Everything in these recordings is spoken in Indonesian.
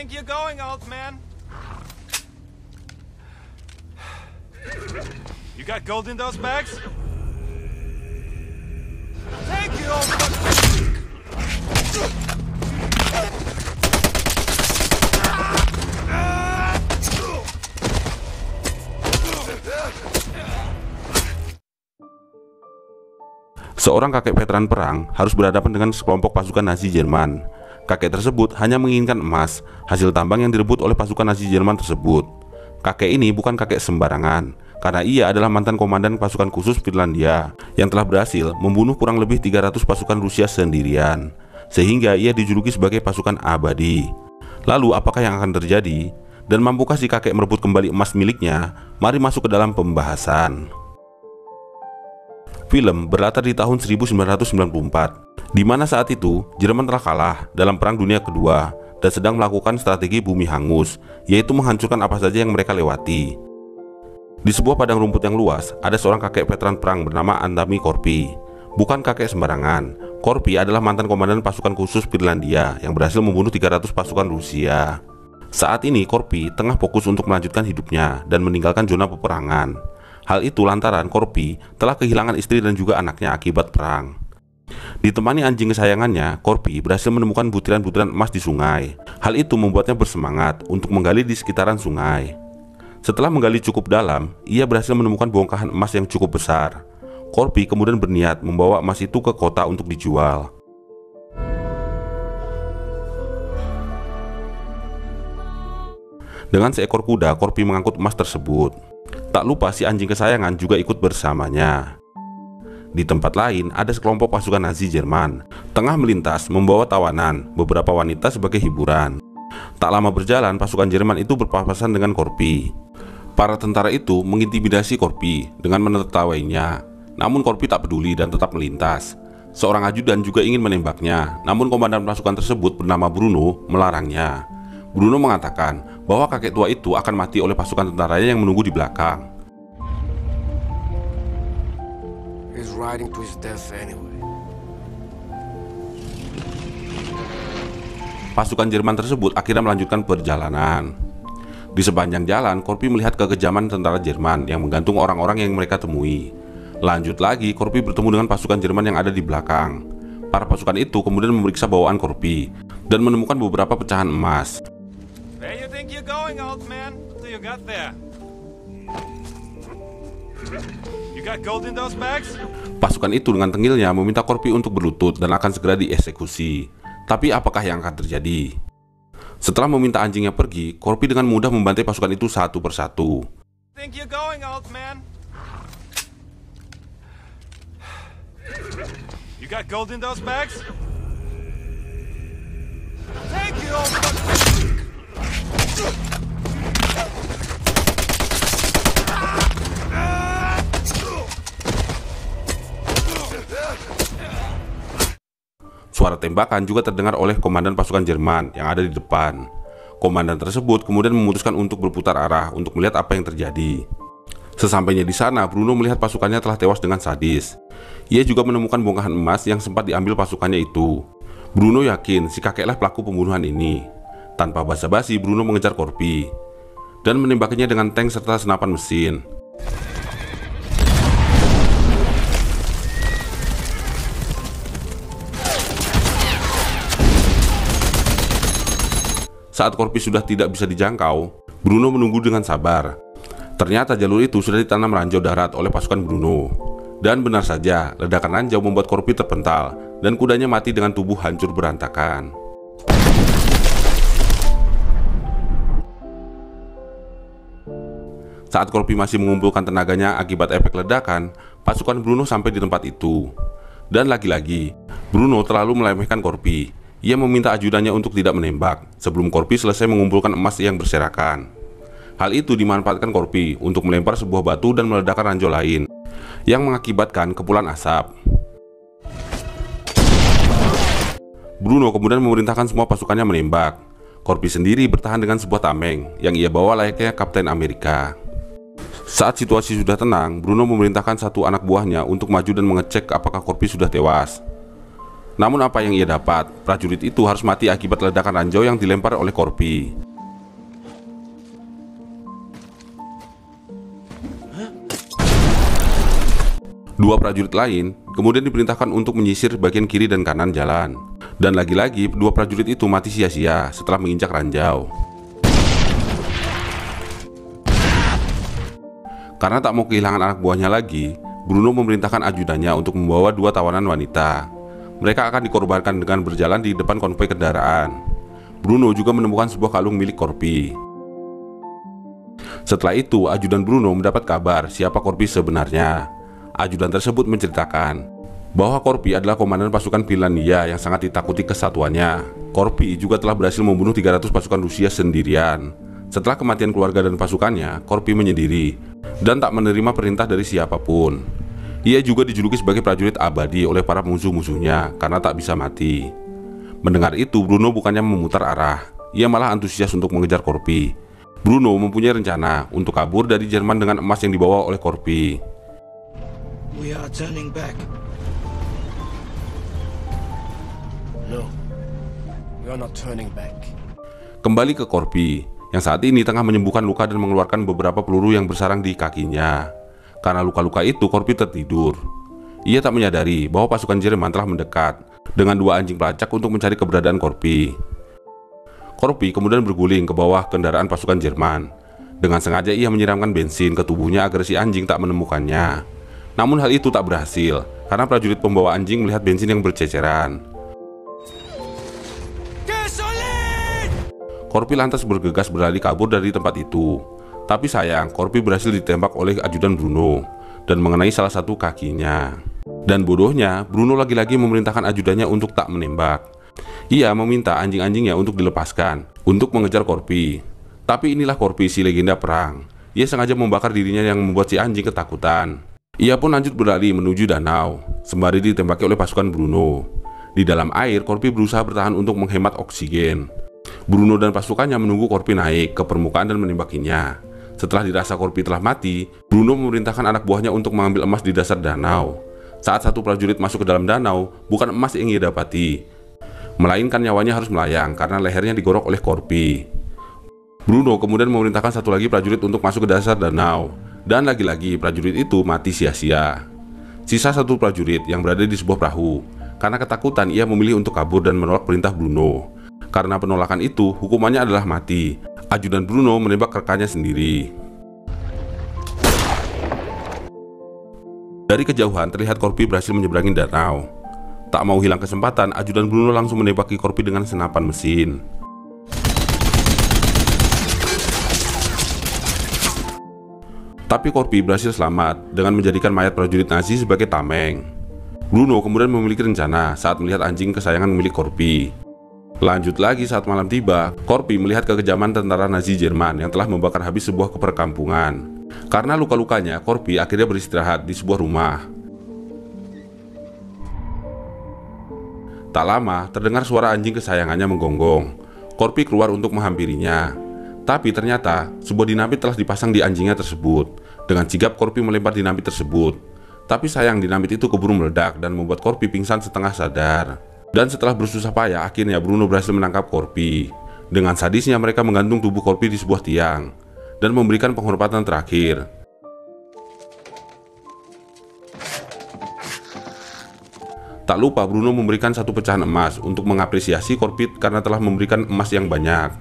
think you're going, old man? You got gold in those bags? Thank you, old man. Seorang kakek veteran perang harus berhadapan dengan sekelompok pasukan Nazi Jerman. Kakek tersebut hanya menginginkan emas, hasil tambang yang direbut oleh pasukan Nazi Jerman tersebut. Kakek ini bukan kakek sembarangan, karena ia adalah mantan komandan pasukan khusus Finlandia yang telah berhasil membunuh kurang lebih 300 pasukan Rusia sendirian, sehingga ia dijuluki sebagai pasukan abadi. Lalu apakah yang akan terjadi? Dan mampukah si kakek merebut kembali emas miliknya? Mari masuk ke dalam pembahasan. Film berlatar di tahun 1994, di mana saat itu Jerman telah kalah dalam Perang Dunia Kedua dan sedang melakukan strategi bumi hangus, yaitu menghancurkan apa saja yang mereka lewati. Di sebuah padang rumput yang luas, ada seorang kakek veteran perang bernama Antami Korpi. Bukan kakek sembarangan, Korpi adalah mantan komandan pasukan khusus Finlandia yang berhasil membunuh 300 pasukan Rusia. Saat ini Korpi tengah fokus untuk melanjutkan hidupnya dan meninggalkan zona peperangan. Hal itu lantaran Korpi telah kehilangan istri dan juga anaknya akibat perang. Ditemani anjing kesayangannya, Korpi berhasil menemukan butiran-butiran emas di sungai. Hal itu membuatnya bersemangat untuk menggali di sekitaran sungai. Setelah menggali cukup dalam, ia berhasil menemukan bongkahan emas yang cukup besar. Korpi kemudian berniat membawa emas itu ke kota untuk dijual. Dengan seekor kuda, Korpi mengangkut emas tersebut. Tak lupa si anjing kesayangan juga ikut bersamanya. Di tempat lain ada sekelompok pasukan Nazi Jerman tengah melintas membawa tawanan beberapa wanita sebagai hiburan. Tak lama berjalan, pasukan Jerman itu berpapasan dengan Korpi. Para tentara itu mengintimidasi Korpi dengan menertawainya. Namun Korpi tak peduli dan tetap melintas. Seorang ajudan juga ingin menembaknya, namun komandan pasukan tersebut bernama Bruno melarangnya. Bruno mengatakan bahwa kakek tua itu akan mati oleh pasukan tentaranya yang menunggu di belakang. He's riding to his death anyway. Pasukan Jerman tersebut akhirnya melanjutkan perjalanan. Di sepanjang jalan, Korpi melihat kekejaman tentara Jerman yang menggantung orang-orang yang mereka temui. Lanjut lagi, Korpi bertemu dengan pasukan Jerman yang ada di belakang. Para pasukan itu kemudian memeriksa bawaan Korpi dan menemukan beberapa pecahan emas. Where you think you're going, old man? What do you got there? You got gold in those bags? Pasukan itu dengan tengilnya meminta Korpi untuk berlutut dan akan segera dieksekusi. Tapi apakah yang akan terjadi? Setelah meminta anjingnya pergi, Korpi dengan mudah membantai pasukan itu satu persatu. Think you're going, old man? You got gold in those bags? Thank you, old man. Suara tembakan juga terdengar oleh komandan pasukan Jerman yang ada di depan. Komandan tersebut kemudian memutuskan untuk berputar arah untuk melihat apa yang terjadi. Sesampainya di sana, Bruno melihat pasukannya telah tewas dengan sadis. Ia juga menemukan bongkahan emas yang sempat diambil pasukannya itu. Bruno yakin si kakeklah pelaku pembunuhan ini. Tanpa basa-basi, Bruno mengejar Korpi dan menembaknya dengan tank serta senapan mesin. Saat Korpi sudah tidak bisa dijangkau, Bruno menunggu dengan sabar. Ternyata jalur itu sudah ditanam ranjau darat oleh pasukan Bruno. Dan benar saja, ledakan ranjau membuat Korpi terpental dan kudanya mati dengan tubuh hancur berantakan. Saat Korpi masih mengumpulkan tenaganya akibat efek ledakan, pasukan Bruno sampai di tempat itu. Dan lagi-lagi, Bruno terlalu meremehkan Korpi. Ia meminta ajudannya untuk tidak menembak sebelum Korpi selesai mengumpulkan emas yang berserakan. Hal itu dimanfaatkan Korpi untuk melempar sebuah batu dan meledakkan ranjau lain yang mengakibatkan kepulan asap. Bruno kemudian memerintahkan semua pasukannya menembak. Korpi sendiri bertahan dengan sebuah tameng yang ia bawa layaknya Kapten Amerika. Saat situasi sudah tenang, Bruno memerintahkan satu anak buahnya untuk maju dan mengecek apakah Korpi sudah tewas. Namun apa yang ia dapat? Prajurit itu harus mati akibat ledakan ranjau yang dilempar oleh Corpi. Dua prajurit lain kemudian diperintahkan untuk menyisir bagian kiri dan kanan jalan. Dan lagi-lagi dua prajurit itu mati sia-sia setelah menginjak ranjau. Karena tak mau kehilangan anak buahnya lagi, Bruno memerintahkan ajudannya untuk membawa dua tawanan wanita. Mereka akan dikorbankan dengan berjalan di depan konvoi kendaraan. Bruno juga menemukan sebuah kalung milik Corpi. Setelah itu, ajudan Bruno mendapat kabar siapa Corpi sebenarnya. Ajudan tersebut menceritakan bahwa Corpi adalah komandan pasukan Finlandia yang sangat ditakuti kesatuannya. Corpi juga telah berhasil membunuh 300 pasukan Rusia sendirian. Setelah kematian keluarga dan pasukannya, Corpi menyendiri dan tak menerima perintah dari siapapun. Ia juga dijuluki sebagai prajurit abadi oleh para musuh-musuhnya karena tak bisa mati. Mendengar itu, Bruno bukannya memutar arah, ia malah antusias untuk mengejar Corpi. Bruno mempunyai rencana untuk kabur dari Jerman dengan emas yang dibawa oleh Corpi. We are turning back. No, we are not turning back. Kembali ke Corpi, yang saat ini tengah menyembuhkan luka dan mengeluarkan beberapa peluru yang bersarang di kakinya. Karena luka-luka itu, Corpi tertidur. Ia tak menyadari bahwa pasukan Jerman telah mendekat dengan dua anjing pelacak untuk mencari keberadaan Corpi. Corpi kemudian berguling ke bawah kendaraan pasukan Jerman. Dengan sengaja ia menyiramkan bensin ke tubuhnya agar si anjing tak menemukannya. Namun hal itu tak berhasil karena prajurit pembawa anjing melihat bensin yang berceceran. Corpi lantas bergegas berlari kabur dari tempat itu. Tapi sayang, Corpi berhasil ditembak oleh ajudan Bruno dan mengenai salah satu kakinya. Dan bodohnya, Bruno lagi-lagi memerintahkan ajudannya untuk tak menembak. Ia meminta anjing-anjingnya untuk dilepaskan untuk mengejar Corpi. Tapi inilah Corpi, si legenda perang. Ia sengaja membakar dirinya yang membuat si anjing ketakutan. Ia pun lanjut berlari menuju danau, sembari ditembaki oleh pasukan Bruno. Di dalam air, Corpi berusaha bertahan untuk menghemat oksigen. Bruno dan pasukannya menunggu Corpi naik ke permukaan dan menembakinya. Setelah dirasa Corpi telah mati, Bruno memerintahkan anak buahnya untuk mengambil emas di dasar danau. Saat satu prajurit masuk ke dalam danau, bukan emas yang ia dapati, melainkan nyawanya harus melayang karena lehernya digorok oleh Corpi. Bruno kemudian memerintahkan satu lagi prajurit untuk masuk ke dasar danau. Dan lagi-lagi prajurit itu mati sia-sia. Sisa satu prajurit yang berada di sebuah perahu. Karena ketakutan ia memilih untuk kabur dan menolak perintah Bruno. Karena penolakan itu hukumannya adalah mati. Ajudan Bruno menembak rekannya sendiri. Dari kejauhan terlihat Corpi berhasil menyeberangi danau. Tak mau hilang kesempatan, ajudan Bruno langsung menembaki Corpi dengan senapan mesin. Tapi Corpi berhasil selamat dengan menjadikan mayat prajurit Nazi sebagai tameng. Bruno kemudian memiliki rencana saat melihat anjing kesayangan milik Corpi. Lanjut lagi saat malam tiba, Corpi melihat kekejaman tentara Nazi Jerman yang telah membakar habis sebuah perkampungan. Karena luka-lukanya, Corpi akhirnya beristirahat di sebuah rumah. Tak lama, terdengar suara anjing kesayangannya menggonggong. Corpi keluar untuk menghampirinya. Tapi ternyata sebuah dinamit telah dipasang di anjingnya tersebut. Dengan sigap Corpi melempar dinamit tersebut. Tapi sayang dinamit itu keburu meledak dan membuat Corpi pingsan setengah sadar. Dan setelah bersusah payah, akhirnya Bruno berhasil menangkap Corpi. Dengan sadisnya mereka menggantung tubuh Corpi di sebuah tiang dan memberikan penghormatan terakhir. Tak lupa Bruno memberikan satu pecahan emas untuk mengapresiasi Corpi karena telah memberikan emas yang banyak.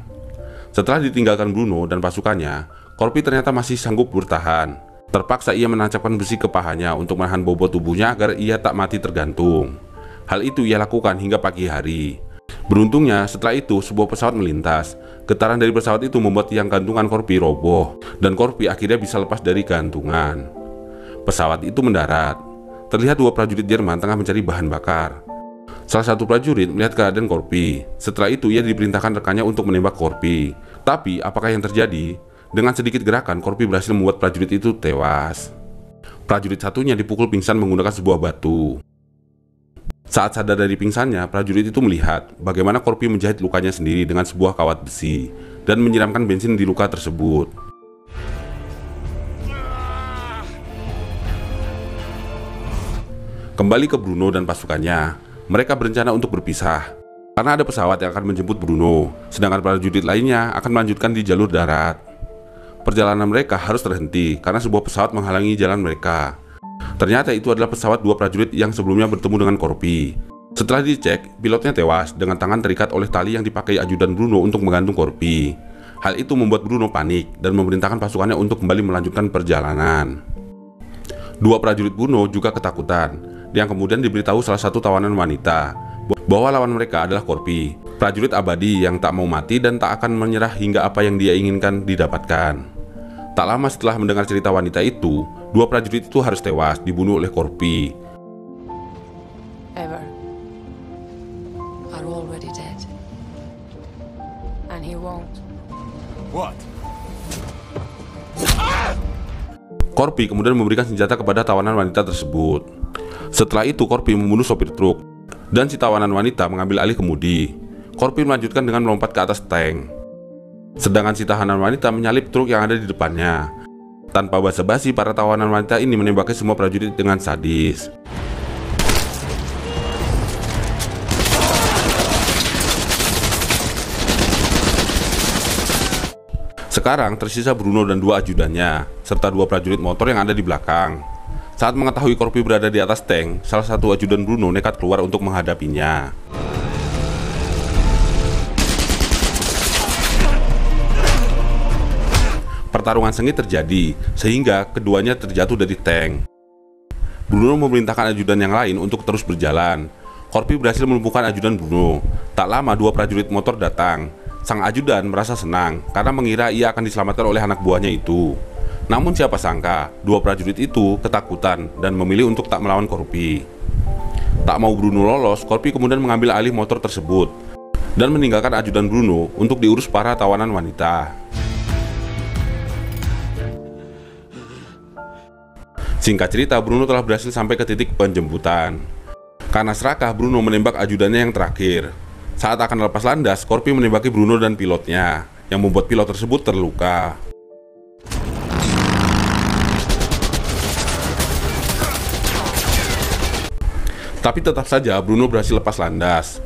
Setelah ditinggalkan Bruno dan pasukannya, Corpi ternyata masih sanggup bertahan. Terpaksa ia menancapkan besi ke pahanya untuk menahan bobot tubuhnya agar ia tak mati tergantung. Hal itu ia lakukan hingga pagi hari. Beruntungnya setelah itu sebuah pesawat melintas. Getaran dari pesawat itu membuat tiang gantungan Corpi roboh dan Corpi akhirnya bisa lepas dari gantungan. Pesawat itu mendarat. Terlihat dua prajurit Jerman tengah mencari bahan bakar. Salah satu prajurit melihat keadaan Corpi. Setelah itu ia diperintahkan rekannya untuk menembak Corpi. Tapi apakah yang terjadi? Dengan sedikit gerakan Corpi berhasil membuat prajurit itu tewas. Prajurit satunya dipukul pingsan menggunakan sebuah batu. Saat sadar dari pingsannya, prajurit itu melihat bagaimana Corpi menjahit lukanya sendiri dengan sebuah kawat besi dan menyiramkan bensin di luka tersebut. Kembali ke Bruno dan pasukannya. mereka berencana untuk berpisah karena ada pesawat yang akan menjemput Bruno, sedangkan prajurit lainnya akan melanjutkan di jalur darat. Perjalanan mereka harus terhenti karena sebuah pesawat menghalangi jalan mereka. Ternyata itu adalah pesawat dua prajurit yang sebelumnya bertemu dengan Corpi. Setelah dicek, pilotnya tewas dengan tangan terikat oleh tali yang dipakai ajudan Bruno untuk menggantung Corpi. Hal itu membuat Bruno panik dan memerintahkan pasukannya untuk kembali melanjutkan perjalanan. Dua prajurit Bruno juga ketakutan, yang kemudian diberitahu salah satu tawanan wanita bahwa lawan mereka adalah Corpi, prajurit abadi yang tak mau mati dan tak akan menyerah hingga apa yang dia inginkan didapatkan. Tak lama setelah mendengar cerita wanita itu, dua prajurit itu harus tewas dibunuh oleh Corpi. Ever are already dead, and he won't. What? Corpi kemudian memberikan senjata kepada tawanan wanita tersebut. Setelah itu Corpi membunuh sopir truk, dan si tawanan wanita mengambil alih kemudi. Corpi melanjutkan dengan melompat ke atas tank. Sedangkan si tahanan wanita menyalip truk yang ada di depannya. Tanpa basa-basi, para tawanan wanita ini menembaki semua prajurit dengan sadis. Sekarang tersisa Bruno dan dua ajudannya, serta dua prajurit motor yang ada di belakang. Saat mengetahui Corpi berada di atas tank, salah satu ajudan Bruno nekat keluar untuk menghadapinya. Pertarungan sengit terjadi, sehingga keduanya terjatuh dari tank. Bruno memerintahkan ajudan yang lain untuk terus berjalan. Corpi berhasil melumpuhkan ajudan Bruno. Tak lama dua prajurit motor datang. Sang ajudan merasa senang karena mengira ia akan diselamatkan oleh anak buahnya itu. Namun siapa sangka, dua prajurit itu ketakutan dan memilih untuk tak melawan Corpi. Tak mau Bruno lolos, Corpi kemudian mengambil alih motor tersebut dan meninggalkan ajudan Bruno untuk diurus para tawanan wanita. Singkat cerita, Bruno telah berhasil sampai ke titik penjemputan. Karena serakah, Bruno menembak ajudannya yang terakhir. Saat akan lepas landas, Corpi menembaki Bruno dan pilotnya, yang membuat pilot tersebut terluka. Tapi tetap saja Bruno berhasil lepas landas.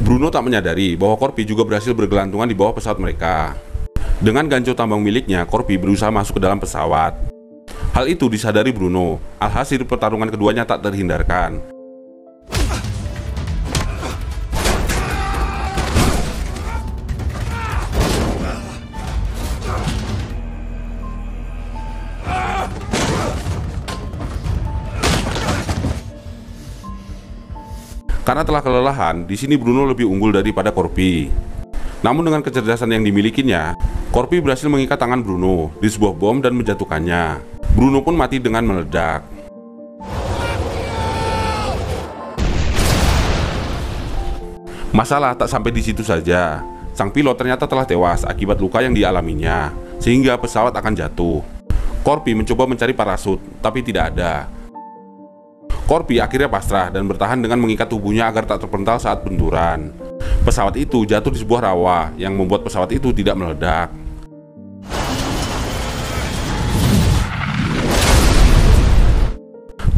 Bruno tak menyadari bahwa Corpi juga berhasil bergelantungan di bawah pesawat mereka. Dengan ganjil tambang miliknya, Corpi berusaha masuk ke dalam pesawat. Hal itu disadari Bruno, alhasil pertarungan keduanya tak terhindarkan. Karena telah kelelahan, di sini Bruno lebih unggul daripada Corpi. Namun dengan kecerdasan yang dimilikinya, Corpi berhasil mengikat tangan Bruno di sebuah bom dan menjatuhkannya. Bruno pun mati dengan meledak. Masalah tak sampai di situ saja. Sang pilot ternyata telah tewas akibat luka yang dialaminya, sehingga pesawat akan jatuh. Corpi mencoba mencari parasut, tapi tidak ada. Corpi akhirnya pasrah dan bertahan dengan mengikat tubuhnya agar tak terpental saat benturan. Pesawat itu jatuh di sebuah rawa yang membuat pesawat itu tidak meledak.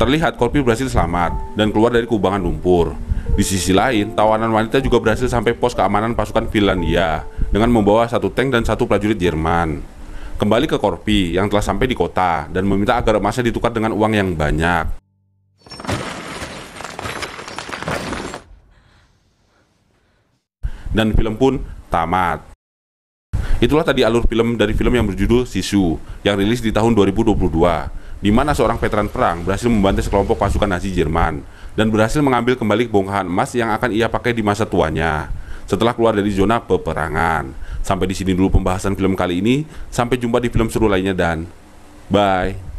Terlihat Corpi berhasil selamat dan keluar dari kubangan lumpur. Di sisi lain, tawanan wanita juga berhasil sampai pos keamanan pasukan Finlandia dengan membawa satu tank dan satu prajurit Jerman. Kembali ke Corpi yang telah sampai di kota dan meminta agar emasnya ditukar dengan uang yang banyak. Dan film pun tamat. Itulah tadi alur film dari film yang berjudul Sisu yang rilis di tahun 2022, di mana seorang veteran perang berhasil membantai sekelompok pasukan Nazi Jerman dan berhasil mengambil kembali bongkahan emas yang akan ia pakai di masa tuanya setelah keluar dari zona peperangan. Sampai di sini dulu pembahasan film kali ini. Sampai jumpa di film seru lainnya dan bye.